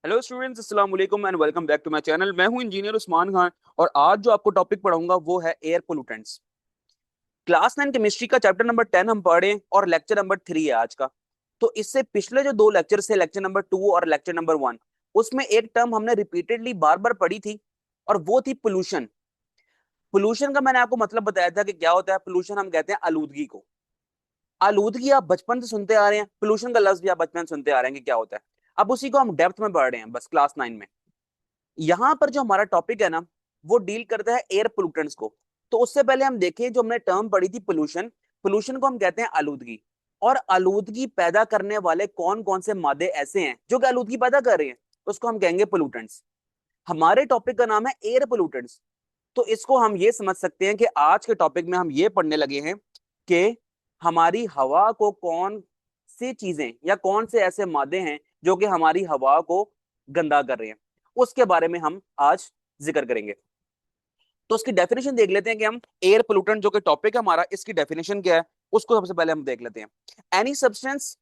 Hello students, अस्सलाम वालेकुम and welcome back to my channel. मैं हूं इंजीनियर उस्मान खान और आज जो आपको टॉपिक पढ़ाऊंगा वो है एयर पोल्यूटेंट्स। क्लास 9 केमिस्ट्री का चैप्टर नंबर 10 हम पढ़े और लेक्चर नंबर 3 है आज का। तो इससे पिछले जो दो लेक्चर थे, लेक्चर नंबर 2 और लेक्चर नंबर 1, उसमें एक टर्म हमने रिपीटेडली बार बार पढ़ी थी और वो थी पोल्यूशन। पोल्यूशन का मैंने आपको मतलब बताया था कि क्या होता है। पोल्यूशन हम कहते हैं आलूदगी को। आलूदगी आप बचपन से सुनते आ रहे हैं, पोल्यूशन का लफ्ज भी आप बचपन से सुनते आ रहे हैं कि क्या होता है। अब उसी को हम डेप्थ में पढ़ रहे हैं बस क्लास 9 में। यहां पर जो हमारा टॉपिक है ना, वो डील करता है एयर पोल्यूटेंट्स को। तो उससे पहले हम देखें, जो हमने टर्म पढ़ी थी पोल्यूशन, पोल्यूशन को हम कहते हैं आलूदगी। और आलूदगी पैदा करने वाले कौन कौन से मादे ऐसे हैं जो कि आलूदगी पैदा कर रहे हैं, उसको हम कहेंगे पोल्यूटेंट्स। हमारे टॉपिक का नाम है एयर पोल्यूटेंट्स। तो इसको हम ये समझ सकते हैं कि आज के टॉपिक में हम ये पढ़ने लगे हैं कि हमारी हवा को कौन सी चीजें या कौन से ऐसे मादे हैं जो कि हमारी हवा को गंदा कर रहे हैं, उसके बारे में हम आज जिक्र करेंगे। तो उसकी डेफिनेशन देख लेते हैं कि हम एयर पोल्यूटेंट जो कि टॉपिक है हमारा, इसकी डेफिनेशन क्या है उसको सबसे पहले हम देख लेते हैं। एनी सब्सटेंस,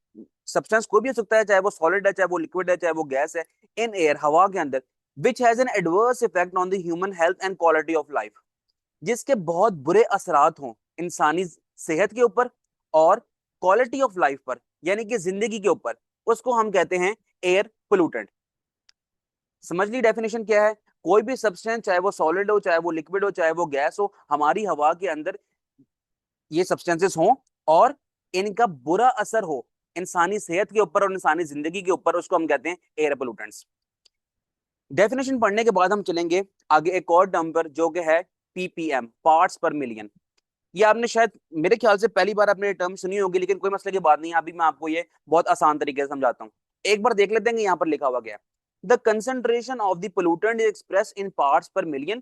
सब्सटेंस कोई भी हो सकता है, चाहे वो सॉलिड है, चाहे वो लिक्विड है, चाहे वो गैस है, इन एयर हवा के अंदर, which has an adverse effect on the human health and quality of life, जिसके बहुत बुरे असरात हों इंसानी सेहत के ऊपर और क्वालिटी ऑफ लाइफ पर, यानी कि जिंदगी के ऊपर, उसको हम कहते हैं एयर पोल्यूटेंट। समझ ली डेफिनेशन क्या है। कोई भी सब्सटेंस, चाहे वो सॉलिड हो, चाहे वो लिक्विड हो, चाहे वो गैस हो, हमारी हवा के अंदर ये सब्सटेंसेस हों और इनका बुरा असर हो इंसानी सेहत के ऊपर और इंसानी जिंदगी के ऊपर, उसको हम कहते हैं एयर पोल्यूटेंट्स। डेफिनेशन पढ़ने के बाद हम चलेंगे आगे एक और टर्म पर जो कि है पीपीएम, पार्ट्स पर मिलियन। ये आपने शायद मेरे ख्याल से पहली बार आपने ये टर्म सुनी होगी, लेकिन कोई मसले की बात नहीं है। अभी मैं आपको ये बहुत आसान तरीके से समझाता हूँ। एक बार देख लेते हैं कि यहाँ पर लिखा हुआ गया, the concentration of the pollutant is express in parts पर मिलियन।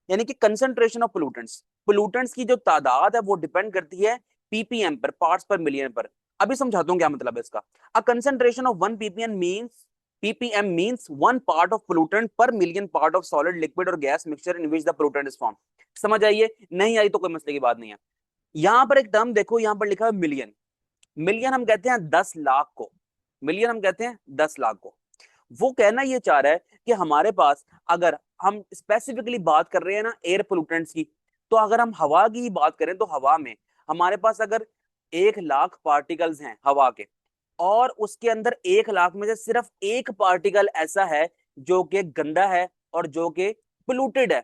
यानी कि कंसेंट्रेशन ऑफ पोल्यूटेंट्स, पोल्यूटेंट्स की जो तादाद है वो डिपेंड करती है पीपीएम पर, पार्ट्स पर मिलियन पर। अभी समझाता हूँ क्या मतलब है इसका। अ concentration of 1 ppm means 1 part of pollutant per million part of solid, liquid और gas mixture in which the pollutant is formed। समझ आइए, नहीं आई तो कोई मसले की बात नहीं है। यहां पर एक टर्म देखो, यहां पर लिखा है मिलियन। मिलियन हम कहते हैं 10 लाख को। मिलियन हम कहते हैं 10 लाख को। वो कहना ये चाह रहा है कि हमारे पास, अगर हम स्पेसिफिकली बात कर रहे हैं ना एयर पोल्यूटेंट्स की, तो अगर हम हवा की ही बात करें तो हवा में हमारे पास अगर 1 लाख पार्टिकल्स हैं हवा के, और उसके अंदर 1 लाख में से सिर्फ एक पार्टिकल ऐसा है जो कि गंदा है और जो कि पोल्यूटेड है।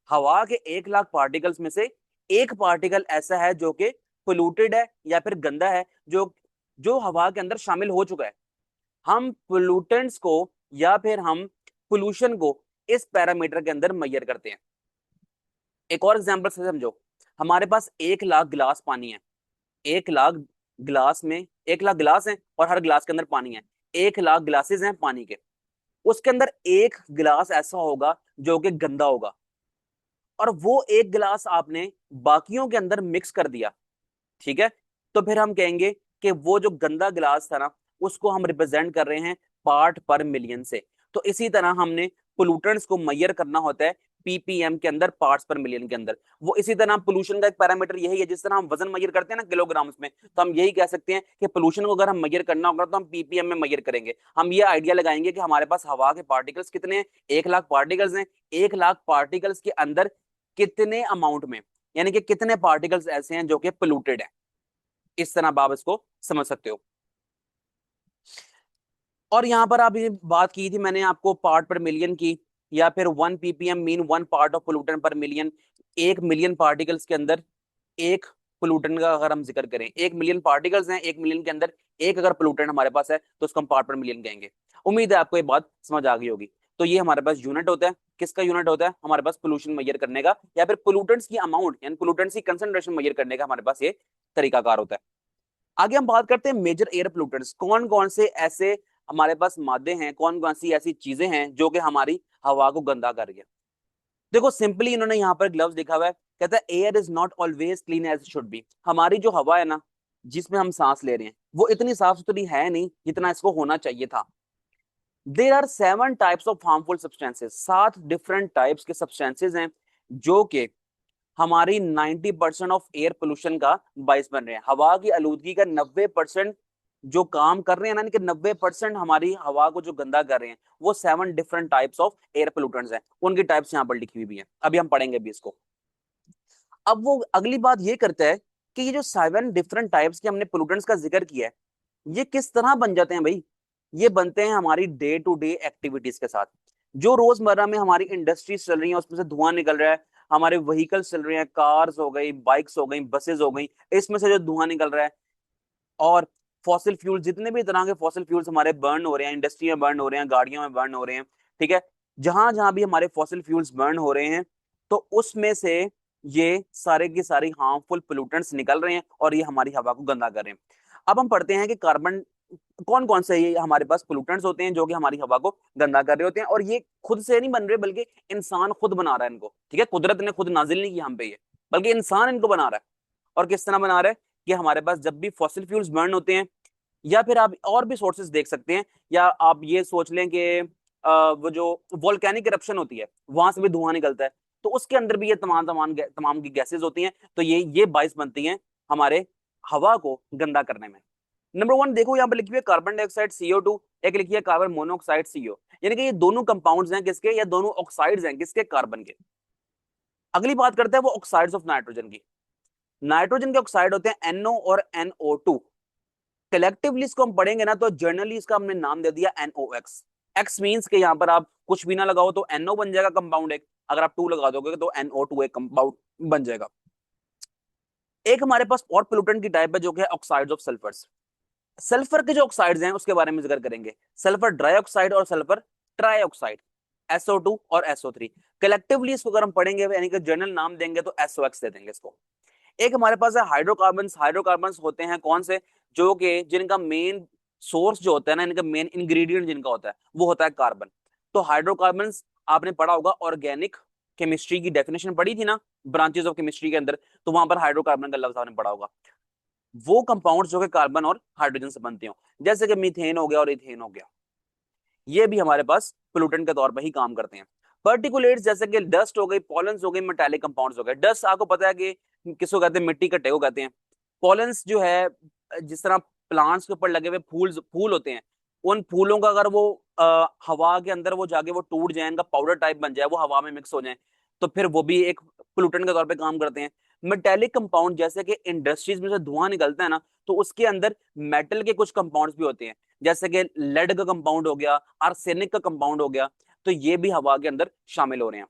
हवा के 1 लाख पार्टिकल्स में से एक पार्टिकल ऐसा है जो कि पोल्यूटेड है या फिर गंदा है, जो जो हवा के अंदर शामिल हो चुका है। हम पोल्यूटेंट्स को या फिर हम पोल्यूशन को इस पैरामीटर के अंदर मेजर करते हैं। एक और एग्जांपल से समझो, हमारे पास 1 लाख गिलास पानी है। 1 लाख गिलास में 1 लाख गिलास है और हर गिलास के अंदर पानी है। 1 लाख गिलासेस हैं पानी के। उसके अंदर एक गिलास ऐसा होगा जो कि गंदा होगा, और वो एक गिलास आपने बाकियों के अंदर मिक्स कर दिया। ठीक है, तो फिर हम कहेंगे कि वो जो गंदा गिलास था ना, उसको हम रिप्रेजेंट कर रहे हैं पार्ट पर मिलियन से। तो इसी तरह हमने पोल्यूटेंट्स को मेजर करना होता है पीपीएम के अंदर, पार्ट्स पर मिलियन के अंदर। वो इसी तरह पोल्यूशन का एक पैरामीटर यही है, जिस तरह हम वजन मेजर करते हैं ना किलोग्राम्स में, तो हम यही कह सकते हैं कि पोल्यूशन को अगर हम मेजर करना होगा तो हम पीपीएम में मेजर करेंगे। हम ये आइडिया लगाएंगे कि हमारे पास हवा के पार्टिकल्स कितने हैं, 1 लाख पार्टिकल्स हैं। 1 लाख पार्टिकल्स के अंदर कितने अमाउंट में, यानी कि कितने पार्टिकल्स ऐसे हैं जो कि पोल्यूटेड है। इस तरह आप इसको समझ सकते हो। और यहां पर आप ये बात की थी मैंने आपको पार्ट पर मिलियन की, या फिर 1 ppm mean 1 part of pollutant पर मिलियन। 1 मिलियन पार्टिकल्स के अंदर एक पोल्यूटेंट का अगर हम जिक्र करें, 1 मिलियन पार्टिकल्स हैं, 1 मिलियन के अंदर एक अगर पोल्यूटेंट हमारे पास है तो उसको हम पार्ट पर मिलियन कहेंगे। उम्मीद है आपको ये बात समझ आ गई होगी। तो ये हमारे पास यूनिट होता है, किसका यूनिट होता है हमारे पास, पोल्यूशन मेजर करने का, या फिर पोल्यूटेंट्स की अमाउंट यानी पोल्यूटेंट्स की कंसंट्रेशन मेजर करने का हमारे पास ये तरीकाकार होता है। आगे हम बात करते हैं मेजर एयर पोल्यूटेंट्स, कौन कौन से ऐसे हमारे पास मादे हैं, कौन कौन सी ऐसी चीजें हैं जो कि हमारी हवा को गंदा कर रही है। देखो सिंपली इन्होंने यहाँ पर ग्लव्स लिखा हुआ है, कहता है air is not always clean as should be. हमारी जो हवा है ना, जिसमें हम सांस ले रहे हैं, वो इतनी साफ सुथरी है नहीं जितना इसको होना चाहिए था। There are 7 types of harmful substances, 7 different types के सब्सटेंसेस हैं जो कि हमारी 90% ऑफ एयर पोल्यूशन का बायस बन रहे हैं। हवा की आलूदगी का 90% जो काम कर रहे हैं ना, इनके 90% हमारी हवा को जो गंदा कर रहे हैं वो 7 different types of air pollutants हैं। उनकी टाइप्स यहाँ पर लिखी हुई भी है, अभी हम पढ़ेंगे भी इसको। अब वो अगली बात ये करता है कि ये जो 7 डिफरेंट टाइप्स के हमने पोल्यूटेंट्स का जिक्र किया है, ये किस तरह बन जाते हैं भाई? ये बनते हैं हमारी डे टू डे एक्टिविटीज के साथ। जो रोजमर्रा में हमारी इंडस्ट्रीज चल रही है उसमें से धुआं निकल रहा है, हमारे व्हीकल्स चल रहे हैं, कार्स हो गई, बाइक्स हो गई, बसेस हो गई, इसमें से जो धुआं निकल रहा है, और फॉसिल फ्यूल, जितने भी तरह के फॉसिल फ्यूल्स हमारे बर्न हो रहे हैं, इंडस्ट्री में बर्न हो रहे हैं, गाड़ियों में बर्न हो रहे हैं, ठीक है, जहां जहां भी हमारे फॉसिल फ्यूल्स बर्न हो रहे हैं, तो उसमें से ये सारे की सारी हार्मफुल पोल्यूटेंट्स निकल रहे हैं और ये हमारी हवा को गंदा कर रहे हैं। अब हम पढ़ते हैं कि कार्बन कौन कौन से ये हमारे पास पोल्यूटेंट्स होते हैं जो कि हमारी हवा को गंदा कर रहे होते हैं, और ये खुद से नहीं बन रहे बल्कि इंसान खुद बना रहा है इनको, ठीक है, कुदरत ने खुद नाजिल नहीं किया हम पे ये, बल्कि इंसान इनको बना रहा है। और किस तरह बना रहा है कि हमारे पास जब भी फॉसिल फ्यूल्स बर्न होते हैं, या फिर आप और भी सोर्सेज देख सकते हैं, या आप ये सोच लें कि वो जो वोल्केनिक इरप्शन होती है वहां से भी धुआं निकलता है, तो उसके अंदर भी ये तमाम की गैसेज होती हैं, तो ये बाइस बनती हैं हमारे हवा को गंदा करने में। नंबर 1 देखो, यहाँ पर लिखी हुई है कार्बन डाइऑक्साइड CO2, एक लिखी है कार्बन मोनोऑक्साइड CO, यानी कि ये दोनों कंपाउंड्स हैं किसके, या दोनों ऑक्साइड्स हैं किसके, कार्बन के। अगली बात करते हैं वो ऑक्साइड्स ऑफ नाइट्रोजन की। नाइट्रोजन के ऑक्साइड होते हैं NO और NO2। कलेक्टिवली इसको हम पढ़ेंगे ना तो जनरली इसका हमने नाम दे दिया NOx। एक्स मींस के यहाँ पर आप कुछ भी ना लगाओ तो NO बन जाएगा कंपाउंड एक, अगर आप 2 लगा दोगे तो NO2 एक कंपाउंड बन जाएगा। एक हमारे पास और पोल्यूटेंट की टाइप है जो कि है ऑक्साइड्स ऑफ सल्फर्स। सल्फर के जो ऑक्साइड्स हैं उसके बारे में जिक्र करेंगे, सल्फर डाइऑक्साइड और सल्फर ट्राइऑक्साइड, SO2 और SO3। कलेक्टिवली इसको अगर हम पढ़ेंगे यानी कि जनरल नाम देंगे तो SOx दे देंगे इसको। एक हमारे पास है हाइड्रोकार्बन। हाइड्रोकार्बन होते हैं कौन से, जो कि जिनका मेन सोर्स जो होता है ना, इनका मेन इंग्रेडिएंट जिनका होता है वो होता है कार्बन। तो हाइड्रोकार्बन आपने पढ़ा होगा, ऑर्गेनिक केमिस्ट्री की डेफिनेशन पढ़ी थी ना ब्रांचेस ऑफ केमिस्ट्री के अंदर, तो वहां पर हाइड्रोकार्बन का लफ्ज आपने पढ़ा होगा। वो कंपाउंड जो कि कार्बन और हाइड्रोजन से बनते हो, जैसे कि मीथेन हो गया और इथेन हो गया, ये भी हमारे पास पोल्यूटेंट के तौर पर ही काम करते हैं। पर्टिकुलेट्स जैसे कि डस्ट हो गई, पॉलन्स हो गई, मेटालिक कंपाउंड्स हो गए। डस्ट आपको पता है कि किसको कहते हैं, मिट्टी कट्टे को कहते हैं। पॉलन्स जो है, जिस तरह प्लांट्स के ऊपर लगे हुए फूल होते हैं, उन फूलों का अगर वो हवा के अंदर वो जाके वो टूट जाए, इनका पाउडर टाइप बन जाए, वो हवा में मिक्स हो जाए, तो फिर वो भी एक पोल्यूटेंट के तौर पे काम करते हैं। मेटेलिक कंपाउंड जैसे कि इंडस्ट्रीज में से धुआं निकलता है ना, तो उसके अंदर मेटल के कुछ कंपाउंड्स भी होते हैं, जैसे कि लेड का कंपाउंड हो गया, आर्सेनिक का कंपाउंड हो गया, तो ये भी हवा के अंदर शामिल हो रहे हैं।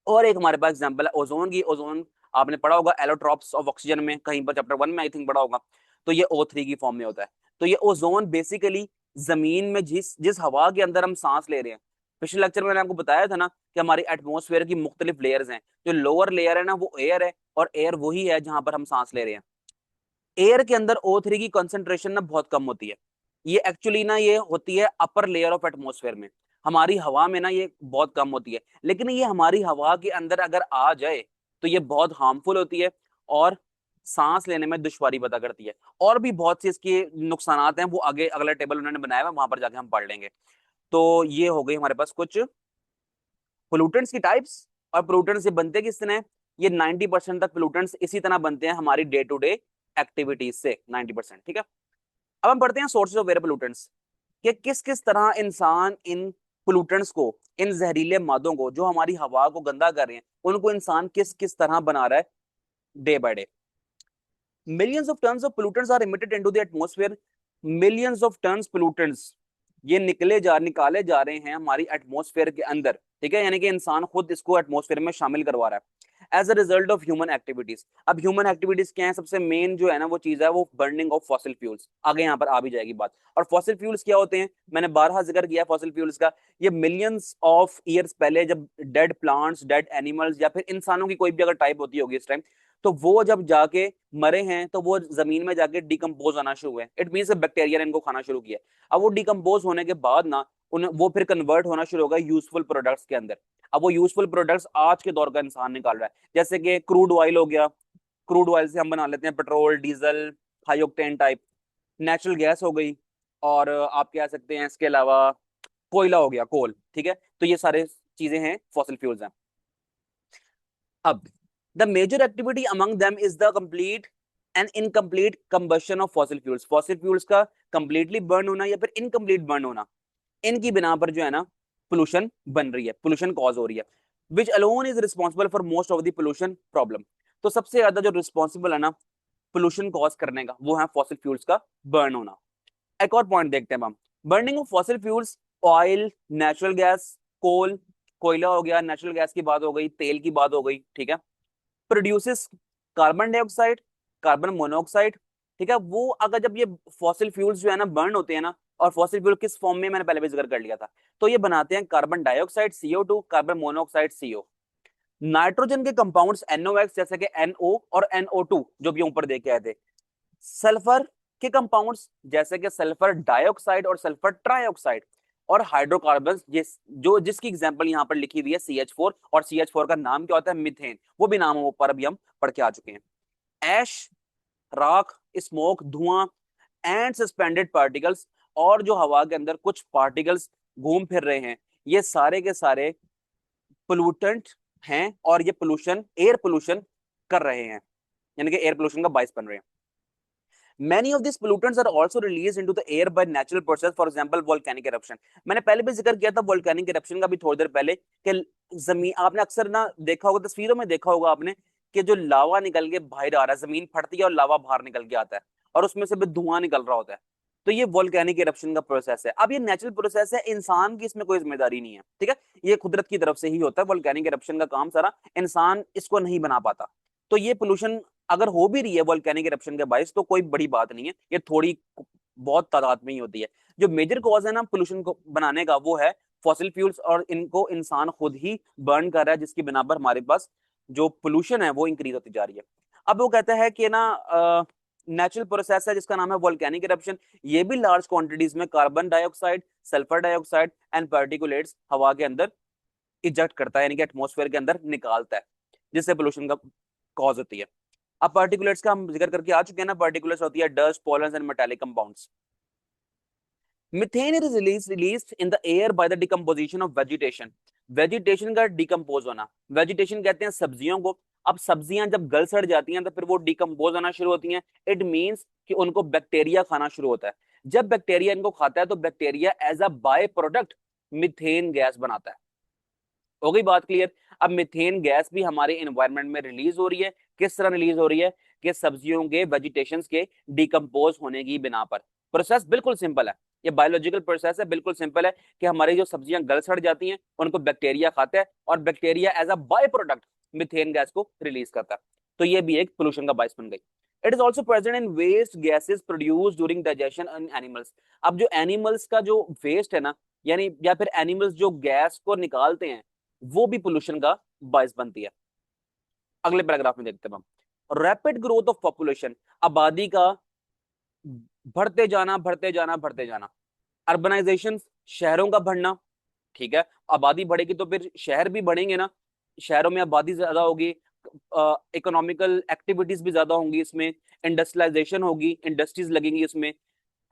और एक हमारे पास एग्जांपल है ओजोन की। ओजोन आपने पढ़ा होगा एलोट्रॉप्स ऑफ ऑक्सीजन में, कहीं पर चैप्टर 1 में आई थिंक पढ़ा होगा, तो ये O3 की फॉर्म में होता है। तो ये ओजोन बेसिकली जमीन में जिस जिस हवा के अंदर हम सांस ले रहे हैं, पिछले लेक्चर में मैंने आपको बताया था ना कि हमारी एटमॉस्फेयर की मुख्तलिफ लेयर्स हैं। जो लोअर लेयर है ना वो एयर है, और एयर वही है जहां पर हम सांस ले रहे हैं। एयर के अंदर O3 की कंसेंट्रेशन ना बहुत कम होती है। ये एक्चुअली ना ये होती है अपर लेयर ऑफ एटमॉस्फेयर में, हमारी हवा में ना ये बहुत कम होती है, लेकिन ये हमारी हवा के अंदर अगर आ जाए तो ये बहुत हार्मफुल होती है और सांस लेने में दुश्वारी पैदा करती है। और भी बहुत सी इसके नुकसानात हैं, वो आगे अगला टेबल उन्होंने बनाया हुआ, वहां पर जाके हम पढ़ लेंगे। तो ये हो गई हमारे पास कुछ पोल्यूटेंट्स की टाइप्स। और पोल्यूटेंट्स ये बनते किस तरह हैं? ये 90% तक पोल्यूटेंट्स इसी तरह बनते हैं हमारी डे टू डे एक्टिविटीज से, 90%, ठीक है। अब हम पढ़ते हैं सोर्सेज ऑफ एयर पोल्यूटेंट्स, कि किस किस तरह इंसान इन पोल्यूटेंट्स को, इन जहरीले मादों को जो हमारी हवा को गंदा कर रहे हैं, उनको इंसान किस किस तरह बना रहा है day by day. Millions of tons of pollutants are emitted into the atmosphere. Millions of tons pollutants ये निकाले जा रहे हैं हमारी एटमॉस्फेयर के अंदर, ठीक है, यानी कि इंसान खुद इसको एटमॉस्फेयर में शामिल करवा रहा है as a result of human activities. अब ह्यूमन एक्टिविटीज क्या है? सबसे मेन जो है ना वो चीज है वो बर्निंग ऑफ फॉसिल फ्यूल्स, आगे यहाँ पर आ भी जाएगी बात। और फॉसिल फ्यूल्स क्या होते हैं? मैंने बारहा जिक्र किया फॉसिल फ्यूल्स का। ये मिलियंस ऑफ ईयर्स पहले जब डेड प्लांट्स, डेड एनिमल्स, या फिर इंसानों की कोई भी अगर टाइप होती होगी इस टाइम, तो वो जब जाके मरे हैं तो वो जमीन में जाके डिकम्पोज आना शुरू हुए। इट मीन बैक्टीरिया ने इनको खाना शुरू किया। अब वो डिकम्पोज होने के बाद ना वो फिर कन्वर्ट होना शुरू होगा यूजफुल प्रोडक्ट्स के अंदर। अब वो यूजफुल प्रोडक्ट्स आज के दौर का इंसान निकाल रहा है, जैसे कि क्रूड ऑयल हो गया। क्रूड ऑयल से हम बना लेते हैं petrol, diesel, high octane type. Natural gas हो गई, और आप कह सकते हैं इसके अलावा कोयला हो गया, कोल, ठीक है। तो ये सारे चीजें हैं, फॉसिल फ्यूल्स हैं। अब the major activity among them is the complete and incomplete combustion of fossil fuels, fossil fuels का कंप्लीटली बर्न होना या फिर इनकम्प्लीट बर्न होना, इनकी बिना पर जो है ना पोल्यूशन बन रही है, पोल्यूशन कॉज हो रही है, which alone is responsible for most of the pollution problem. तो सबसे ज्यादा जो रिस्पॉन्सिबल है ना पोल्यूशन कॉज करने का वो है फॉसिल फ्यूल्स का बर्न होना। एक और पॉइंट देखते हैं हम, burning of fossil fuels, oil, natural gas, coal, कोयला हो गया, नेचुरल गैस की बात हो गई, तेल की बात हो गई, ठीक है, produces carbon dioxide, carbon monoxide, ठीक है। वो अगर जब ये फॉसिल फ्यूल्स जो है ना बर्न होते हैं ना, और फॉसिल फ्यूल किस फॉर्म में मैंने पहले भी जिक्र कर लिया था, तो ये बनाते हैं carbon dioxide CO2, carbon monoxide CO, nitrogen के कंपाउंड्स NOx जैसे कि NO और NO2 जो भी ऊपर देखे आए थे, सल्फर के कंपाउंड्स जैसे कि सल्फर डाइऑक्साइड और सल्फर ट्राइऑक्साइड, और हाइड्रोकार्बन जिसकी एग्जांपल यहाँ पर लिखी हुई है CH4, और CH4 का नाम क्या होता है, मीथेन, वो भी नाम ऊपर अभी हम पढ़ के आ चुके हैं। ऐश, राख, स्मोक, धुआं एंड सस्पेंडेड पार्टिकल्स, और जो हवा के अंदर कुछ पार्टिकल्स घूम फिर रहे हैं, ये सारे के सारे पोल्यूटेंट हैं, और ये पोल्यूशन एयर पोल्यूशन कर रहे हैं, यानी कि एयर पोल्यूशन का बायस बन रहे हैं। Many of these pollutants are also released into the air by natural process, for example volcanic eruption। मैंने पहले भी जिक्र किया था volcanic eruption का भी थोड़ी देर पहले, कि जमीन आपने अक्सर ना देखा होगा, तस्वीरों में देखा होगा आपने, कि जो लावा निकल के बाहर आ रहा है, जमीन फटती है और लावा बाहर निकल के आता है, और उसमें से भी धुआं निकल रहा होता है, तो ये वोल्केनिक इरप्शन का प्रोसेस है। अब ये नेचुरल प्रोसेस है, इंसान की इसमें कोई जिम्मेदारी नहीं है, ठीक है, ये कुदरत की तरफ से ही होता है, वोल्केनिक इरप्शन का काम सारा इंसान इसको नहीं बना पाता। तो ये पोल्यूशन अगर हो भी रही है वोल्केनिक इरप्शन के बायस, तो कोई बड़ी बात नहीं है, ये थोड़ी बहुत तादाद में ही होती है। जो मेजर कॉज है ना पोल्यूशन को बनाने का, वो है फॉसिल फ्यूल्स, और इनको इंसान खुद ही बर्न कर रहा है, जिसकी बिना पर हमारे पास जो पोल्यूशन है वो इंक्रीज होती जा रही है। अब वो कहता है कि ना नेचुरल प्रोसेस है जिसका नाम है वोल्केनिक इरप्शन, ये भी लार्ज क्वांटिटीज में carbon dioxide, sulphur dioxide and particulates हवा के अंदर इजेक्ट करता है, यानी कि एटमॉस्फेयर के अंदर निकालता है, जिससे पोल्यूशन का कॉज होती है। अब पार्टिकुलेट्स का हम जिक्र करके आ चुके हैं ना, पार्टिकुलेट्स होती है dust, pollens and metallic compounds. Methane is released in the air by the decomposition of vegetation, vegetation का डिकम्पोज होना, वेजिटेशन कहते हैं सब्जियों को। अब सब्जियां जब गल सड़ जाती हैं तो फिर वो डिकम्पोज होना शुरू होती हैं, इट मींस कि उनको बैक्टीरिया खाना शुरू होता है। जब बैक्टीरिया इनको खाता है तो bacteria as a by product methane gas बनाता है। हो गई बात क्लियर। अब मिथेन गैस भी हमारे एनवायरनमेंट में रिलीज हो रही है, किस तरह रिलीज हो रही है, कि सब्जियों के वेजिटेशंस के डिकम्पोज होने की बिना पर। प्रोसेस बिल्कुल सिंपल है, ये बायोलॉजिकल प्रोसेस है, बिल्कुल सिंपल है, कि हमारी जो सब्जियां गल सड़ जाती हैं उनको बैक्टीरिया खाता है, और bacteria as a by product methane gas को रिलीज करता है। तो ये भी एक पोल्यूशन का बायस बन गई। It is also present in waste gases produce during digestion in animals. अब जो एनिमल्स का जो वेस्ट है ना, यानी या फिर एनिमल्स जो गैस को निकालते हैं, वो भी पोल्यूशन का बायस बनती है। अगले पैराग्राफ में देखते हैं हम, रैपिड ग्रोथ ऑफ पॉपुलेशन, आबादी का बढ़ते जाना बढ़ते जाना बढ़ते जाना, अर्बनाइजेशन, शहरों का बढ़ना, ठीक है, आबादी बढ़ेगी तो फिर शहर भी बढ़ेंगे ना, शहरों में आबादी ज्यादा होगी, इकोनॉमिकल एक्टिविटीज भी ज्यादा होंगी इसमें, इंडस्ट्रियलाइजेशन होगी, इंडस्ट्रीज लगेंगी इसमें,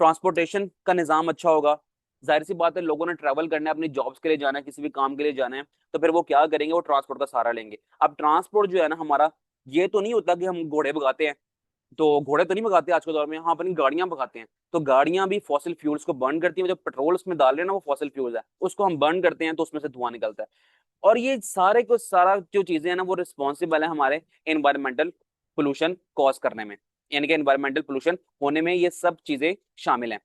ट्रांसपोर्टेशन का निजाम अच्छा होगा। जाहिर सी बात है, लोगों ने ट्रैवल करना है, अपनी जॉब्स के लिए जाना है, किसी भी काम के लिए जाना है, तो फिर वो क्या करेंगे, वो ट्रांसपोर्ट का सहारा लेंगे। अब ट्रांसपोर्ट जो है ना हमारा, ये तो नहीं होता कि हम घोड़े भगाते हैं, तो घोड़े तो नहीं भगाते आज के दौर में, हाँ अपनी गाड़ियां भगाते हैं, तो गाड़ियां भी फॉसिल फ्यूल्स को बर्न करती हैं, जो पेट्रोल उसमें डाल रहे हैं ना वो फॉसिल फ्यूल्स है, उसको हम बर्न करते हैं तो उसमें से धुआं निकलता है। और ये सारे को सारा जो चीजें हैं ना वो रिस्पॉन्सिबल है हमारे एनवायरमेंटल पोल्यूशन कॉज करने में, यानी कि एनवायरमेंटल पोल्यूशन होने में ये सब चीजें शामिल हैं।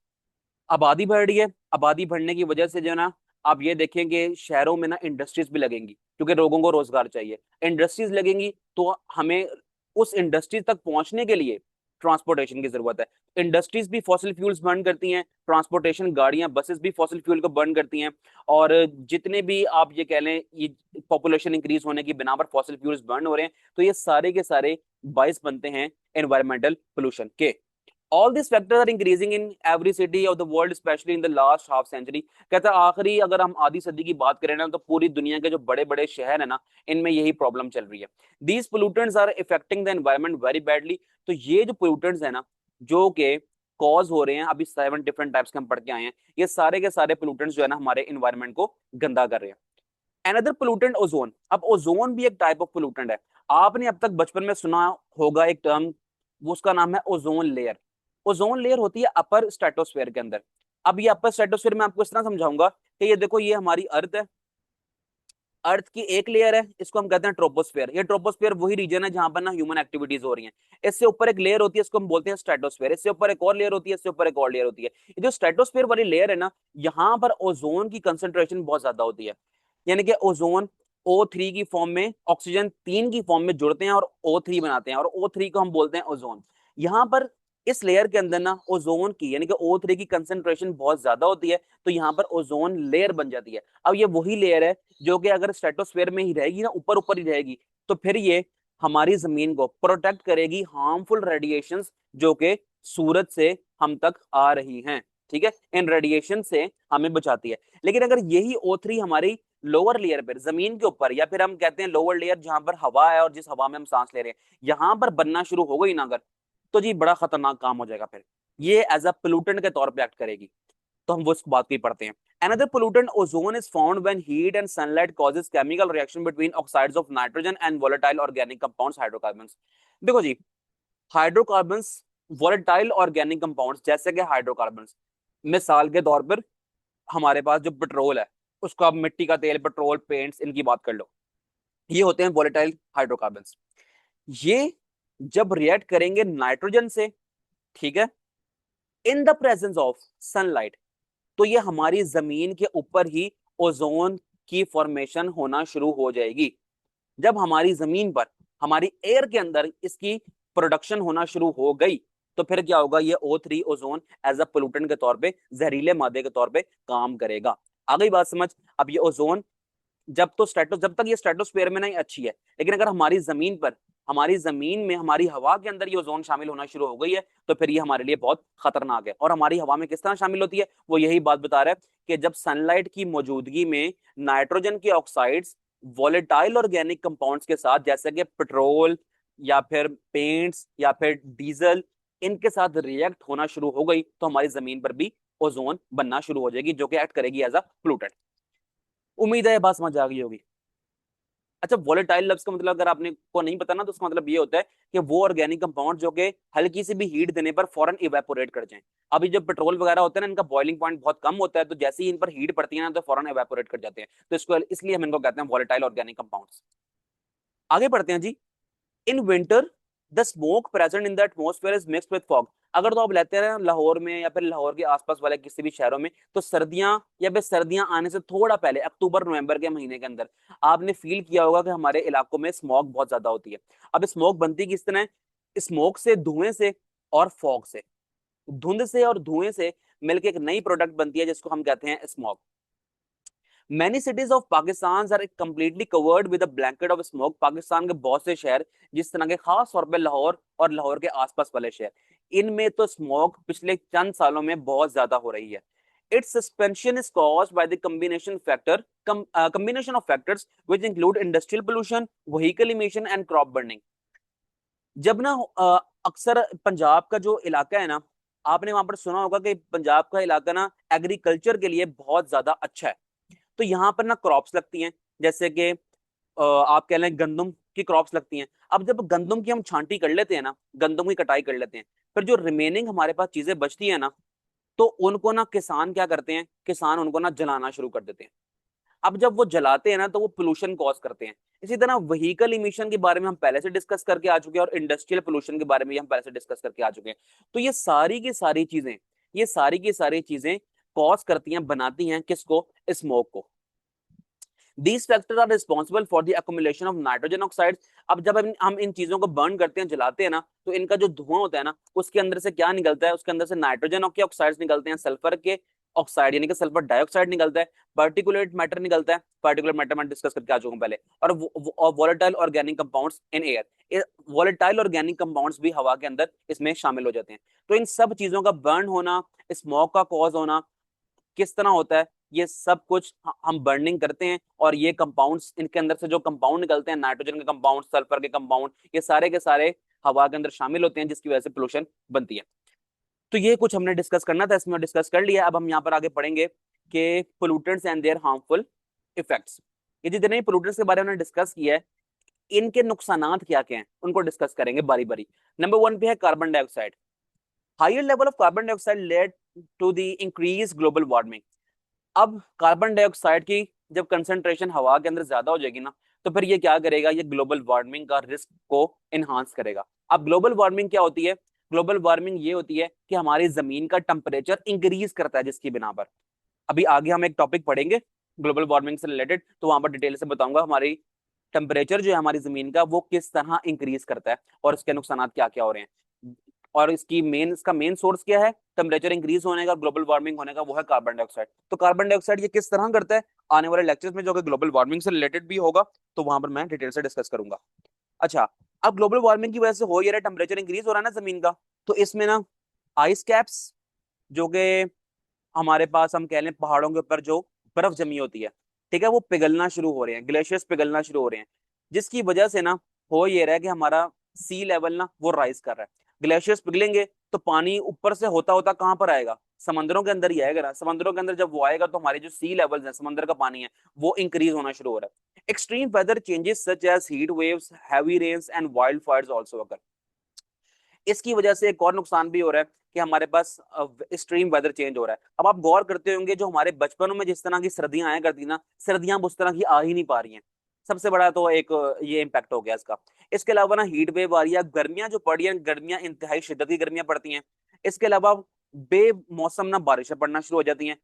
आबादी बढ़ रही है, आबादी बढ़ने की वजह से जो है ना, आप ये देखेंगे शहरों में ना इंडस्ट्रीज भी लगेंगी, क्योंकि लोगों को रोजगार चाहिए, इंडस्ट्रीज लगेंगी तो हमें उस इंडस्ट्रीज तक पहुंचने के लिए ट्रांसपोर्टेशन की जरूरत है। इंडस्ट्रीज भी फॉसिल फ्यूल्स बर्न करती हैं, ट्रांसपोर्टेशन गाड़ियां बसेस भी फॉसिल फ्यूल को बर्न करती हैं, और जितने भी आप ये कह लें ये पॉपुलेशन इंक्रीज होने की बिना पर फॉसिल फ्यूल्स बर्न हो रहे हैं, तो ये सारे के सारे बायस बनते हैं एनवायरमेंटल पोल्यूशन के। All these factors are increasing in every city of the world, especially in the last half century। कहता है आखिरी अगर हम आधी सदी की बात करें ना, तो पूरी दुनिया के जो बड़े बड़े शहर है ना, इनमें यही प्रॉब्लम चल रही है। These pollutants are affecting the environment very badly। तो ये जो pollutants है ना, जो के कॉज हो रहे हैं, अभी 7 डिफरेंट टाइप्स के हम पढ़ के आए हैं, ये सारे के सारे पोल्यूटेंट्स जो है ना हमारे इन्वायरमेंट को गंदा कर रहे हैं। Another pollutant ozone. अब ओजोन भी एक टाइप ऑफ पोल्यूटेंट है। आपने अब तक बचपन में सुना होगा एक टर्म, वो उसका नाम है ओजोन लेयर। ओजोन लेयर होती है अपर स्ट्रेटोस्फेयर के अंदर। अब ये अपर स्ट्रेटोस्फेयर में आपको इस तरह समझाऊंगा कि ये देखो, ये हमारी अर्थ है, अर्थ की एक लेयर है, इसको हम कहते हैं ट्रोपोस्फेयर। ये ट्रोपोस्फेयर वही रीजन है जहां पर ना ह्यूमन एक्टिविटीज हो रही हैं। इससे ऊपर एक लेयर होती है, इसको हम बोलते हैं स्ट्रेटोस्फेयर। इससे ऊपर एक और लेयर होती है, इससे ऊपर एक और लेयर होती है। ये जो स्ट्रेटोस्फेयर वाली लेयर है ना, यहाँ पर ओजोन की कंसेंट्रेशन बहुत ज्यादा होती है। यानी कि ओजोन O3 की फॉर्म में ऑक्सीजन 3 की फॉर्म में जुड़ते हैं और O3 बनाते हैं, और O3 को हम बोलते हैं ओजोन। यहाँ पर इस लेयर के अंदर ना ओजोन की यानी कि O3 की कंसेंट्रेशन बहुत ज्यादा होती है, तो यहाँ पर ओजोन लेयर बन जाती है। अब ये वही लेयर है जो कि अगर स्ट्रेटोस्फेयर में ही रहेगी ना, ऊपर ऊपर ही रहेगी, तो फिर ये हमारी जमीन को प्रोटेक्ट करेगी हार्मफुल रेडिएशंस जो कि सूरज से हम तक आ रही हैं। ठीक है, इन रेडिएशन से हमें बचाती है। लेकिन अगर यही O3 हमारी लोअर लेयर पर, जमीन के ऊपर, या फिर हम कहते हैं लोअर लेयर जहां पर हवा है और जिस हवा में हम सांस ले रहे हैं, यहां पर बनना शुरू हो गई ना अगर, तो जी बड़ा खतरनाक काम हो जाएगा। फिर ये एज अ पोल्यूटेंट के तौर पे एक्ट करेगी। तो हम वो इस बात की पढ़ते हैं। Another pollutant ozone is formed when heat and sunlight causes chemical reaction between oxides of nitrogen and volatile organic compounds hydrocarbons। देखो जी, हाइड्रोकार्बन्स, वोलेटाइल ऑर्गेनिक कंपाउंड्स जैसे कि हाइड्रोकार्बन्स, मिसाल के तौर पर हमारे पास जो पेट्रोल है, उसका मिट्टी का तेल, पेट्रोल, पेंट्स, इनकी बात कर लो, ये होते हैं वोलेटाइल हाइड्रोकार्बन्स। ये जब रिएक्ट करेंगे नाइट्रोजन से, ठीक है, in the presence of sunlight, तो ये हमारी जमीन के ऊपर ही ओजोन की फॉर्मेशन होना शुरू हो जाएगी। जब हमारी जमीन पर, हमारी एयर के अंदर इसकी प्रोडक्शन होना शुरू हो गई, तो फिर क्या होगा, ये O3 ozone as a pollutant के तौर पे, जहरीले मादे के तौर पे काम करेगा। आ गई बात समझ? अब ये ओजोन जब तक ये स्ट्रेटोस्फेयर में नहीं अच्छी है, लेकिन अगर हमारी जमीन पर, हमारी जमीन में, हमारी हवा के अंदर ये ओजोन शामिल होना शुरू हो गई है, तो फिर ये हमारे लिए बहुत खतरनाक है। और हमारी हवा में किस तरह शामिल होती है, वो यही बात बता रहा है कि जब सनलाइट की मौजूदगी में नाइट्रोजन के ऑक्साइड्स वॉलेटाइल ऑर्गेनिक कंपाउंड्स के साथ, जैसे कि पेट्रोल या फिर पेंट्स या फिर डीजल, इनके साथ रिएक्ट होना शुरू हो गई, तो हमारी जमीन पर भी ओजोन बनना शुरू हो जाएगी, जो कि एक्ट करेगी एज अ पोल्यूटेंट। उम्मीद है ये बात समझ आ गई होगी। अच्छा, वोलेटाइल लफ्ज का मतलब अगर आपने को नहीं पता ना, तो उसका मतलब ये होता है कि वो ऑर्गेनिक कंपाउंड जो कि हल्की सी भी हीट देने पर फौरन इवेपोरेट कर जाएं। अभी जब पेट्रोल वगैरह होते हैं ना, इनका बॉइलिंग पॉइंट बहुत कम होता है, तो जैसे ही इन पर हीट पड़ती है ना, तो फौरन इवेपोरेट कर जाते हैं। तो इसको इसलिए हम इनको कहते हैं वोलेटाइल ऑर्गेनिक कंपाउंड्स। आगे बढ़ते हैं जी। In winter the smoke present in the atmosphere is mixed with fog. अगर तो आप लेते हैं लाहौर में या फिर लाहौर के आसपास वाले किसी भी शहरों में, तो सर्दियां या फिर सर्दियां आने से थोड़ा पहले, अक्टूबर नवंबर के महीने के अंदर, आपने फील किया होगा कि हमारे इलाकों में स्मोक बहुत ज्यादा होती है। अब स्मोक बनती किस तरह है? स्मोक से, धुएं से और फॉग से, धुंध से और धुएं से मिलकर एक नई प्रोडक्ट बनती है जिसको हम कहते हैं smoke. Many cities of Pakistan are completely covered with a blanket of smoke। Pakistan के बहुत से शहर, जिस तरह के, खास तौर पे लाहौर और लाहौर के आसपास वाले शहर, इनमें तो स्मोक पिछले चंद सालों में बहुत ज्यादा हो रही है। Its suspension is caused by the combination of factors which include industrial pollution, vehicle emission and crop burning। जब ना अक्सर पंजाब का जो इलाका है ना, आपने वहां पर सुना होगा कि पंजाब का इलाका ना एग्रीकल्चर के लिए बहुत ज्यादा अच्छा है। तो यहाँ पर ना क्रॉप्स लगती हैं, जैसे कि आप कह लें गंदम की क्रॉप्स लगती हैं। अब जब गंदम की हम छांटी कर लेते हैं ना, गंदम की कटाई कर लेते हैं, फिर जो रिमेनिंग हमारे पास चीजें बचती है ना, तो उनको ना किसान क्या करते हैं, किसान उनको ना जलाना शुरू कर देते हैं। अब जब वो जलाते हैं ना, तो वो पोल्यूशन कॉज करते हैं। इसी तरह व्हीकल इमिशन के बारे में हम पहले से डिस्कस करके आ चुके हैं, और इंडस्ट्रियल पोल्यूशन के बारे में हम पहले से डिस्कस करके आ चुके हैं। तो ये सारी की सारी चीजें, ये सारी की सारी चीजें कॉज करती हैं, बनाती हैं किसको? स्मोक को। These factors are responsible for the accumulation of nitrogen oxides। अब जब हम इन चीजों को बर्न करते हैं, जलाते हैं ना, तो इनका जो धुआं होता है ना, उसके अंदर से क्या निकलता है? उसके अंदर से नाइट्रोजन के ऑक्साइड्स निकलते हैं, सल्फर के ऑक्साइड यानी कि सल्फर डाइऑक्साइड निकलता है, पार्टिकुलेट मैटर निकलता है, पार्टिकुलर मैटर मैं डिस्कस करके आ चुका हूं पहले, और volatile organic compounds in air. Volatile organic compounds भी हवा के अंदर इसमें शामिल हो जाते हैं। तो इन सब चीजों का बर्न होना, स्मोक का कॉज होना किस तरह होता है, ये सब कुछ हम बर्निंग करते हैं, और ये कंपाउंड्स, इनके अंदर से जो कंपाउंड निकलते हैं, नाइट्रोजन के कंपाउंड, सल्फर के कंपाउंड, ये सारे के सारे हवा के अंदर शामिल होते हैं, जिसकी वजह से पोल्यूशन बनती है। तो ये कुछ हमने डिस्कस करना था, इसमें डिस्कस कर लिया। अब हम यहाँ पर आगे पढ़ेंगे कि pollutants and their harmful effects. ये जितने पोल्यूटेंट्स के बारे में हमने डिस्कस किया है, इनके नुकसानात क्या क्या हैं उनको डिस्कस करेंगे बारी बारी। नंबर 1 पे है carbon dioxide. Higher level of carbon dioxide lead to the increase global warming. अब कार्बन डाइऑक्साइड की जब कंसंट्रेशन हवा के अंदर ज्यादा हो जाएगी ना, तो फिर ये क्या करेगा, ये ग्लोबल वार्मिंग का रिस्क को इनहांस करेगा। अब ग्लोबल वार्मिंग क्या होती है? ग्लोबल वार्मिंग ये होती है कि हमारी जमीन का टेम्परेचर इंक्रीज करता है, जिसकी बिना पर अभी आगे हम एक टॉपिक पढ़ेंगे ग्लोबल वार्मिंग से रिलेटेड, तो वहां पर डिटेल से बताऊंगा हमारी टेम्परेचर जो है हमारी जमीन का वो किस तरह इंक्रीज करता है और इसके नुकसान क्या क्या हो रहे हैं। और इसका मेन सोर्स क्या है टेम्परेचर इंक्रीज होने का, ग्लोबल वार्मिंग होने का? वो है कार्बन डाइऑक्साइड। तो कार्बन डाइऑक्साइड ये किस तरह करता है, आने वाले लेक्चर्स में जो कि ग्लोबल वार्मिंग से रिलेटेड भी होगा, तो वहां पर मैं डिटेल से डिस्कस करूंगा। अच्छा, अब ग्लोबल वार्मिंग की वजह से हो ये रहा है, टेम्परेचर इंक्रीज हो रहा है ना जमीन का, तो इसमें ना आइस कैप्स जो कि हमारे पास हम कह लें पहाड़ों के ऊपर जो बर्फ जमी होती है, ठीक है, वो पिघलना शुरू हो रहे हैं, ग्लेशियर्स पिघलना शुरू हो रहे हैं, जिसकी वजह से ना हो ये रहा है कि हमारा सी लेवल ना वो राइज कर रहा है। ग्लेशियर्स पिघलेंगे तो पानी ऊपर से होता होता कहाँ पर आएगा, समंदरों के अंदर ही आएगा ना। समंदरों के अंदर जब वो आएगा तो हमारे जो सी लेवल्स हैं, समंदर का पानी है, वो इंक्रीज होना शुरू हो रहा है। Extreme weather changes such as heat waves, heavy rains and wild fires also occur. इसकी वजह से एक और नुकसान भी हो रहा है कि हमारे पास एक्सट्रीम वेदर चेंज हो रहा है। अब आप गौर करते होंगे जो हमारे बचपनों में जिस तरह की सर्दियां आया करती ना, सर्दियां अब उस तरह की आ ही नहीं पा रही हैं। सबसे बड़ा तो एक ये इम्पैक्ट हो गया इसका। इसके अलावा ना हीट वेव आ रही है, गर्मियां जो पड़ी हैं, गर्मियां इंतहाई शिद्दत की गर्मियां पड़ती हैं। इसके अलावा बेमौसम ना बारिशें पड़ना शुरू हो जाती हैं,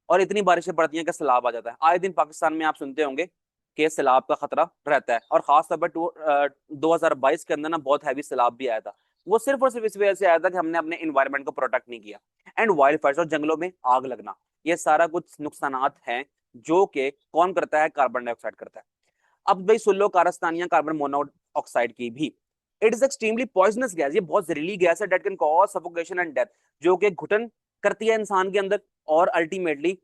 और इतनी बारिशें पड़ती हैं कि सैलाब आ जाता है। आए दिन पाकिस्तान में आप सुनते होंगे कि सैलाब का खतरा रहता है, और खासतौर पर 2022 के अंदर ना बहुत हैवी सैलाब भी आया था। वो सिर्फ और सिर्फ इस वजह से आया था कि हमने अपने इन्वायरमेंट को प्रोटेक्ट नहीं किया। एंड वाइल्ड फायर और जंगलों में आग लगना, ये सारा कुछ नुकसानात हैं जो कि कौन करता है, कार्बन डाइऑक्साइड करता है। अब भाई सुन लो कारस्तानियां कार्बन मोनोऑक्साइड की भी। It is extremely poisonous gas, ये बहुत जहरीली गैस है, date can cause suffocation and death, जो कि घुटन करती है इंसान के अंदर और अल्टीमेटली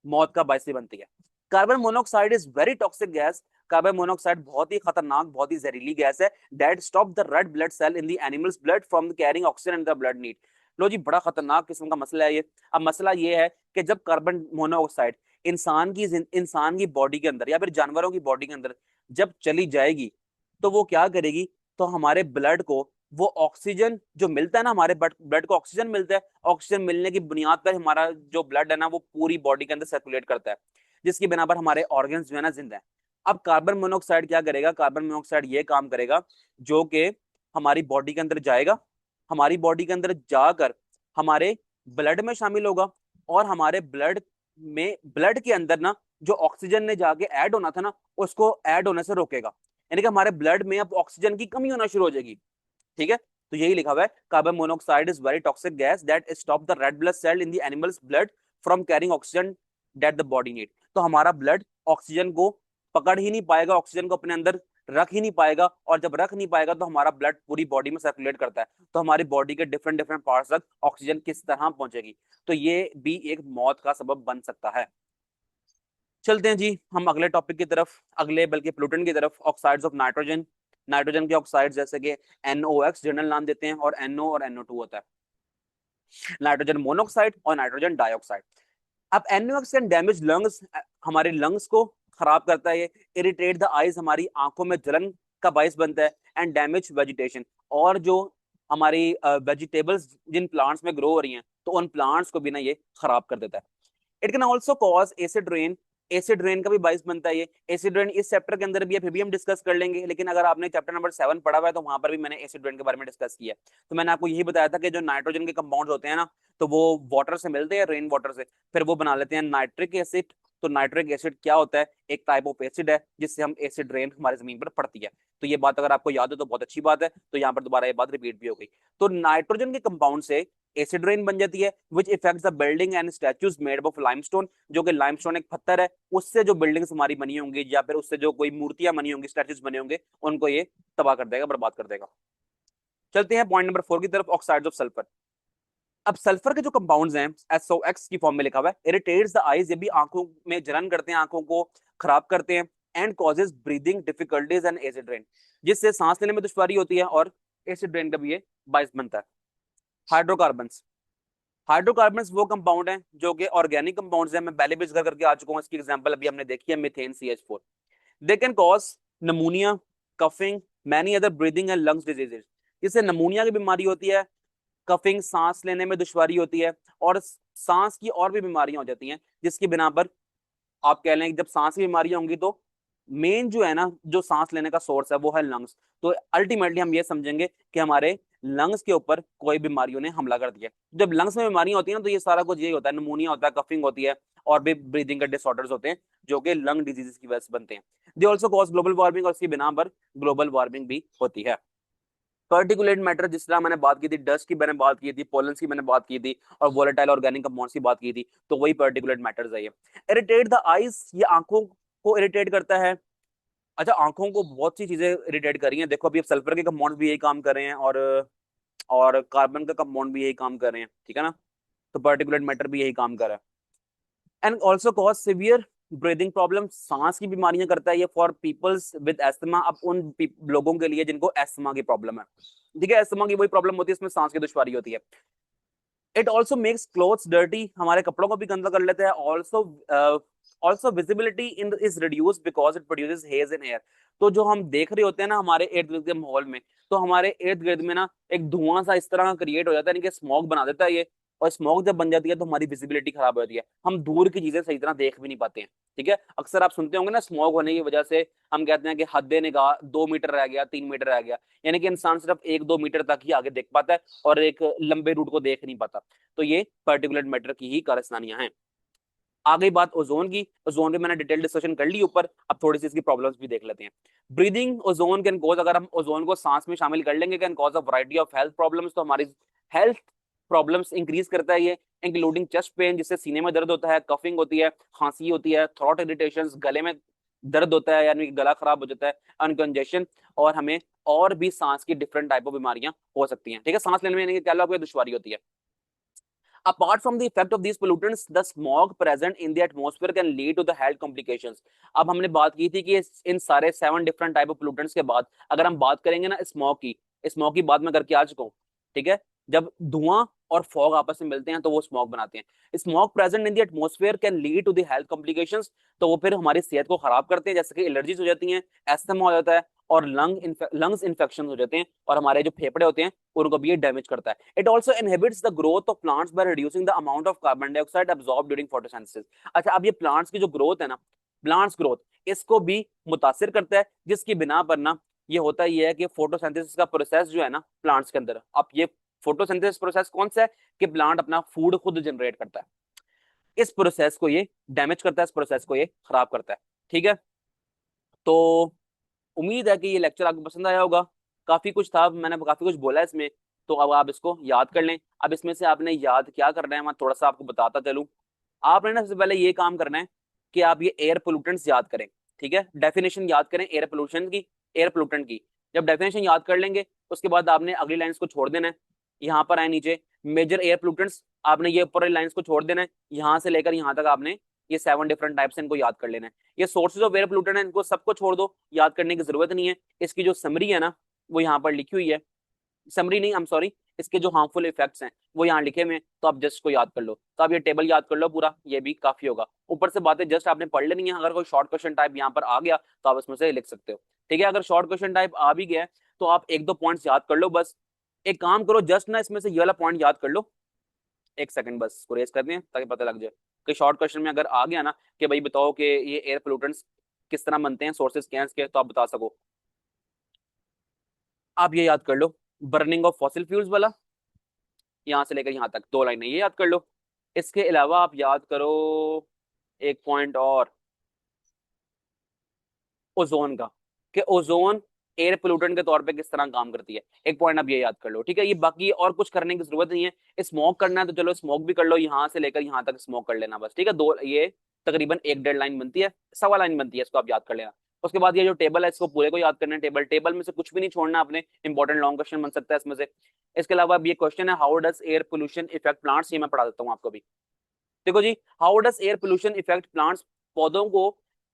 मौत का बायस बनती है। Carbon monoxide is very toxic gas. Carbon monoxide बहुत ही खतरनाक, बहुत ही जहरीली गैस है। That stop the red blood cell in the animals blood from carrying oxygen in the blood need. लो जी, बड़ा खतरनाक किस्म का मसला है ये। अब मसला ये है कि जब कार्बन मोनोऑक्साइड इंसान की बॉडी के अंदर या फिर जानवरों की बॉडी के अंदर जब चली जाएगी, तो वो क्या करेगी, तो हमारे ब्लड को वो ऑक्सीजन जो मिलता है ना, हमारे ब्लड को ऑक्सीजन मिलता है, ऑक्सीजन मिलने की बुनियाद पर हमारा जो ब्लड है ना वो पूरी बॉडी के अंदर सर्कुलेट करता है, जिसकी बिना पर हमारे ऑर्गन्स जो है ना जिंदा है। अब कार्बन मोनोऑक्साइड क्या करेगा, कार्बन मोनोऑक्साइड ये काम करेगा जो कि हमारी बॉडी के अंदर जाएगा, हमारी बॉडी के अंदर जाकर हमारे ब्लड में शामिल होगा, और हमारे ब्लड के अंदर ना जो ऑक्सीजन ने जाके ऐड होना था ना, उसको ऐड होने से रोकेगा। यानी कि हमारे ब्लड में अब ऑक्सीजन की कमी होना शुरू हो जाएगी। ठीक है, तो यही लिखा हुआ है, carbon monoxide is very toxic gas that stop the red blood cell in the animals blood from carrying oxygen that the body need. तो हमारा ब्लड ऑक्सीजन को पकड़ ही नहीं पाएगा, ऑक्सीजन को अपने अंदर रख ही नहीं पाएगा, और जब रख नहीं पाएगा तो हमारा ब्लड पूरी बॉडी में सर्कुलेट करता है, तो हमारी बॉडी के डिफरेंट डिफरेंट पार्ट्स तक ऑक्सीजन किस तरह पहुंचेगी, तो ये भी एक मौत का सबब बन सकता है। चलते हैं जी हम अगले टॉपिक की तरफ, अगले बल्कि प्लूटन की तरफ, ऑक्साइड्स ऑफ नाइट्रोजन। नाइट्रोजन के ऑक्साइड जैसे कि NOx जनरल नाम देते हैं, और NO और NO2 होता है, नाइट्रोजन मोनोऑक्साइड और नाइट्रोजन डाइऑक्साइड। अब NOx कैन डैमेज लंग्स, हमारे लंग्स को खराब करता है ये। इरिटेट द आईज, हमारी आंखों में जलन का बायस बनता है। एंड डैमेज वेजिटेशन, और जो हमारी वेजिटेबल्स जिन प्लांट्स में ग्रो हो रही हैं, तो उन प्लांट्स को भी ना ये खराब कर देता है। It can also cause acid rain, acid rain का भी बाइस बनता है ये। एसिड रेन इस चैप्टर के अंदर भी है, फिर भी हम डिस्कस कर लेंगे, लेकिन अगर आपने चैप्टर नंबर 7 पढ़ा हुआ है तो वहां पर भी मैंने एसिड रेन के बारे में डिस्कस किया। तो मैंने आपको यही बताया था कि जो नाइट्रोजन के कंपाउंड होते हैं ना, तो वो वाटर से मिलते हैं, रेन वाटर से, फिर वो बना लेते हैं नाइट्रिक एसिड। तो नाइट्रिक एसिड क्या होता है, एक टाइप ऑफ एसिड है जिससे हम एसिड रेन हमारी जमीन पर पड़ती है। तो ये बात अगर आपको याद है तो बहुत अच्छी बात है, तो यहाँ पर दोबारा ये बात रिपीट भी हो गई। तो नाइट्रोजन के कंपाउंड से एसिड रेन बन जाती है, which effects the building and statues made of limestone, जो कि लाइमस्टोन एक पत्थर है, उससे जो बिल्डिंग्स हमारी बनी होंगी या फिर उससे जो कोई मूर्तियां बनी होंगी, स्टैच्यूज बने होंगे, उनको ये तबाह कर देगा, बर्बाद कर देगा। चलते हैं पॉइंट नंबर 4 की तरफ, ऑक्साइड्स ऑफ सल्फर। अब सल्फर के जो कंपाउंड्स हैं, SOx की फॉर्म में लिखा हुआ है, इरिटेट्स द आईज, ये भी आंखों में जलन करते हैं, आंखों को खराब करते हैं। And causes breathing difficulties and acid rain, जिससे सांस लेने में दुश्वारी होती है, और एसिड रेन का भी ये बायस बनता है। हाइड्रोकार्बन्स, हाइड्रोकार्बन्स वो कंपाउंड हैं जो कि ऑर्गेनिक कंपाउंड्स हैं, मैं पहले भी जिक्र करके आ चुका हूं, इसकी एग्जांपल अभी हमने देखी है, methane CH4। They can cause नमूनिया, coughing, many other breathing and lungs diseases. जिससे नमूनिया की बीमारी होती है, कफिंग सांस लेने में दुश्वारी होती है, और सांस की और भी बीमारियां हो जाती हैं, जिसकी बिना पर आप कह लें कि जब सांस की बीमारियां होंगी तो मेन जो है ना, जो सांस लेने का सोर्स है वो है लंग्स। तो अल्टीमेटली हम ये समझेंगे कि हमारे लंग्स के ऊपर कोई बीमारियों ने हमला कर दिया। जब लंग्स में बीमारियां होती है ना, तो ये सारा कुछ यही होता है, निमोनिया होता है, कफिंग होती है, और भी ब्रीदिंग के डिसऑर्डर्स होते हैं जो कि लंग डिजीज की वजह से बनते हैं। They also cause global warming, और इसकी बिना पर ग्लोबल वार्मिंग भी होती है। पर्टिकुलेट मैटर, जिस तरह मैंने बात की थी, डस्ट की मैंने बात की थी, पोलन्स की मैंने बात की थी, और वोलेटाइल ऑर्गेनिक कंपाउंड्स की बात की थी, तो वही पर्टिकुलेट मैटर्स है ये। इरिटेट द आईज, ये आंखों को इरिटेट करता है। अच्छा, आंखों को बहुत सी चीजें इरिटेट कर रही हैं, देखो अभी अब सल्फर के कंपाउंड भी यही काम कर रहे हैं, और कार्बन का कंपाउंड भी यही काम कर रहे हैं, ठीक है ना। तो पर्टिकुलेट मैटर भी यही काम कर रहा है। And also cause severe breathing problem, सांस की बीमारियां करता है ये फॉर पीपल्स विद एस्थमा, अब उन लोगों के लिए जिनको एस्थमा की प्रॉब्लम है। ठीक है, एस्थमा की वही प्रॉब्लम होती है, इसमें सांस की दुश्वारी होती है। It also makes clothes dirty, हमारे कपड़ों को भी गंदा कर लेता है। Also visibility in is reduce because it produces hedge in air. तो जो हम देख रहे होते हैं ना हमारे इर्द गिर्द के माहौल में, तो हमारे इर्द गिर्द में ना एक धुआं सा इस तरह का क्रिएट हो जाता है, यानी कि स्मोक बना देता है ये। और स्मोक जब बन जाती है तो हमारी विजिबिलिटी खराब हो जाती है, हम दूर की चीजें सही तरह देख भी नहीं पाते हैं। ठीक है, अक्सर आप सुनते होंगे ना, स्मोक होने की वजह से हम कहते हैं कि हद निगाह 2 मीटर रह गया, 3 मीटर रह गया, यानी कि इंसान सिर्फ 1-2 मीटर तक ही आगे देख पाता है और एक लंबे रूट को देख नहीं पाता। तो ये पर्टिकुलर मैटर की ही कारस्तानियां हैं। आ गई बात ओजोन की, ओजोन पे मैंने डिटेल डिस्कशन कर ली ऊपर, अब थोड़ी सी इसकी प्रॉब्लम्स भी देख लेते हैं। ब्रीदिंग ओजोन कैन कॉज, अगर हम ओजोन को सांस में शामिल कर लेंगे, can cause a variety of health problems, तो हमारी हेल्थ प्रॉब्लम्स इंक्रीज करता है ये, इंक्लूडिंग चेस्ट पेन, जिससे सीने में दर्द होता है, कफिंग होती है, खांसी होती है, थ्रोट इरिटेशन, गले में दर्द होता है यानी कि गला खराब हो जाता है, अनकंजेशन, और हमें और भी सांस की डिफरेंट टाइप ऑफ बीमारियां हो सकती हैं। ठीक है, सांस लेने में यानी कि क्या लोग दुश्वारी होती है। Apart from the effect of these pollutants, the smog present in the atmosphere can lead to the health complications. अब हमने बात की थी कि इन सारे 7 डिफरेंट टाइप ऑफ पोल्यूटेंट्स के बाद अगर हम बात करेंगे ना स्मॉग की बात मैं करके आ चुका हूँ। ठीक है, जब धुआं और फॉग आपस में मिलते हैं तो वो स्मॉग बनाते हैं। Smog present in the atmosphere can lead to the health complications, तो वो फिर हमारी सेहत को खराब करते हैं, जैसे कि एलर्जीज हो जाती हैं, एस्थमा हो जाता है, और लंग्स इन्फेक्शन हो जाते हैं, और हमारे जो फेफड़े होते हैं उनको भी ये डैमेज करता है। It also inhibits the growth of plants by reducing the amount of carbon dioxide absorb during photosynthesis. अच्छा, अब ये प्लांट्स की जो ग्रोथ है ना, प्लांट्स ग्रोथ, इसको भी मुतासिर करता है, जिसकी बिना पर ना ये होता ही है कि फोटोसिंथेसिस का प्रोसेस जो है ना प्लांट्स के अंदर, अब ये फोटोसिंथेसिस प्रोसेस कौन सा है कि प्लांट अपना फूड खुद जनरेट करता है, इस प्रोसेस को ये डैमेज करता है, इस प्रोसेस को ये खराब करता है। ठीक है, तो उम्मीद है कि ये लेक्चर आपको पसंद आया होगा। काफी कुछ था, मैंने काफी कुछ बोला इसमें, तो अब आप इसको याद कर लें। अब इसमें से आपने याद क्या करना है, मैं थोड़ा सा आपको बताता चलूं। आपने ना सबसे पहले ये काम करना है कि आप ये एयर पोल्यूटेंट्स याद करें। ठीक है, डेफिनेशन याद करें एयर पोल्यूशन की, एयर पोल्यूटेंट की। जब डेफिनेशन याद कर लेंगे उसके बाद आपने अगली लाइंस को छोड़ देना है। यहाँ पर आए नीचे मेजर एयर पोल्यूटेंट्स, आपने ये ऊपर लाइंस को छोड़ देना है, यहाँ से लेकर यहाँ तक आपने ये 7 डिफरेंट टाइप्स इनको याद कर लेना है। ये सोर्सेज ऑफ एयर पोल्यूटेंट है, इनको सबको छोड़ दो, याद करने की जरूरत नहीं है। इसकी जो समरी है ना वो यहाँ पर लिखी हुई है, समरी नहीं, आई एम सॉरी, इसके जो हार्मफुल इफेक्ट्स हैं वो यहाँ लिखे हुए हैं, तो आप जस्ट को याद कर लो। तो आप ये टेबल याद कर लो पूरा, ये भी काफी होगा। ऊपर से बातें जस्ट आपने पढ़ लेनी है, अगर कोई शॉर्ट क्वेश्चन टाइप यहाँ पर आ गया तो आप इसमें से लिख सकते हो। ठीक है, अगर शॉर्ट क्वेश्चन टाइप आ भी गया तो आप 1-2 पॉइंट्स याद कर लो बस। एक काम करो, जस्ट ना इसमें से ये वाला पॉइंट याद कर लो, एक सेकंड बस इसको रेस करते हैं ताकि पता लग जाए कि शॉर्ट क्वेश्चन में अगर आ गया ना कि भाई बताओ कि ये एयर पोल्यूटेंट्स किस तरह बनते हैं, सोर्सेज क्या हैं इसके, तो आप बता सको। आप ये याद कर लो, बर्निंग ऑफ फॉसिल फ्यूल्स वाला, यहां से लेकर यहां तक 2 लाइनें ये याद कर लो। इसके अलावा आप याद करो एक पॉइंट और, ओजोन का, कि ओजोन एयर पोल्यूटेंट के तौर पे किस तरह काम करती है, एक पॉइंट आप ये याद कर लो। ठीक है, ये बाकी और कुछ करने की जरूरत नहीं है। स्मोक करना है तो चलो स्मोक भी कर लो, यहाँ से लेकर यहाँ तक स्मोक कर लेना बस। ठीक है, दो ये तकरीबन 1-1.5 लाइन बनती है, सवा लाइन बनती है, इसको आप याद कर लेना। उसके बाद ये जो टेबल है इसको पूरे को याद करना है, टेबल टेबल में से कुछ भी नहीं छोड़ना आपने, इंपॉर्टेंट लॉन्ग क्वेश्चन बन सकता है इसमें से। इसके अलावा अब ये क्वेश्चन है, how does air pollution effect plants, ये मैं पढ़ा देता हूँ आपको भी। देखो जी, how does air pollution effect plants, पौधों को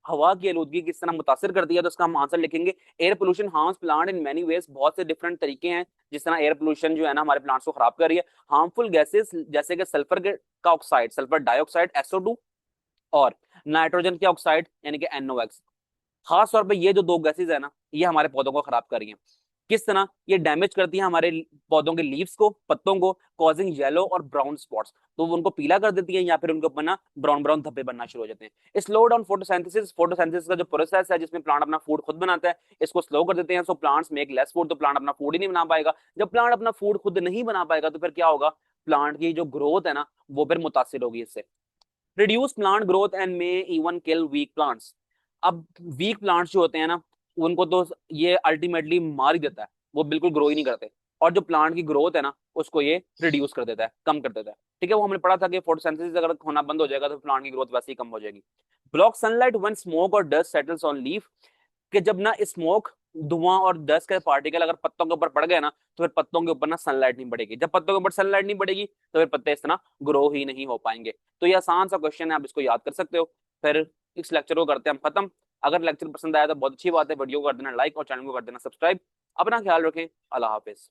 हवा की आलूदगी किस तरह मुतासर करती है, तो उसका हम आंसर लिखेंगे, air pollution harms plant in many ways, बहुत से डिफरेंट तरीके हैं जिस तरह एयर पोल्यूशन जो है ना हमारे प्लांट्स को खराब कर रही है। हार्मफुल गैसेस जैसे कि सल्फर का ऑक्साइड, सल्फर डाइऑक्साइड SO2, और नाइट्रोजन के ऑक्साइड यानी कि NOx। खास तौर पे ये जो 2 गैसेज है ना, ये हमारे पौधों को खराब कर रही हैं। किस तरह? ये डैमेज करती है हमारे पौधों के लीव्स को, पत्तों को, कॉजिंग येलो और ब्राउन स्पॉट्स। तो वो उनको पीला कर देती है या फिर उनके ऊपर ना ब्राउन ब्राउन धब्बे बनना शुरू हो जाते हैं। स्लो डाउन फोटोसिंथेसिस, फोटोसिंथेसिस का जो प्रोसेस है जिसमें प्लांट अपना फूड खुद बनाता है, इसको स्लो कर देते हैं। So plants make less food, तो प्लांट अपना फूड ही नहीं बना पाएगा। जब प्लांट अपना फूड खुद नहीं बना पाएगा तो फिर क्या होगा? प्लांट की जो ग्रोथ है ना वो फिर मुतासिर होगी इससे। Reduce plant growth and may even kill weak plants. अब वीक प्लांट्स जो होते हैं ना उनको तो ये अल्टीमेटली मार ही देता है, वो बिल्कुल ग्रो ही नहीं करते। और जो प्लांट की ग्रोथ है ना उसको ये रिड्यूस कर देता है, कम कर देता है। ठीक है, वो हमने पढ़ा था कि फोटोसिंथेसिस अगर होना बंद हो जाएगा तो प्लांट की ग्रोथ वैसे ही कम हो जाएगी। ब्लॉक सनलाइट व्हेन स्मोक और डस्ट सेटल्स ऑन लीफ, कि जब ना स्मोक, धुआं और डस्ट के पार्टिकल अगर पत्तों के ऊपर पड़ गए ना तो फिर पत्तों के ऊपर ना सनलाइट नहीं पड़ेगी। जब पत्तों के ऊपर सनलाइट नहीं पड़ेगी तो फिर पत्ते इस तरह ग्रो ही नहीं हो पाएंगे। तो ये आसान सा क्वेश्चन है, आप इसको याद कर सकते हो। फिर इस लेक्चर को करते हैं हम खत्म। अगर लेक्चर पसंद आया तो बहुत अच्छी बात है, वीडियो को कर देना लाइक और चैनल को कर देना सब्सक्राइब। अपना ख्याल रखें, अल्लाह हाफिज।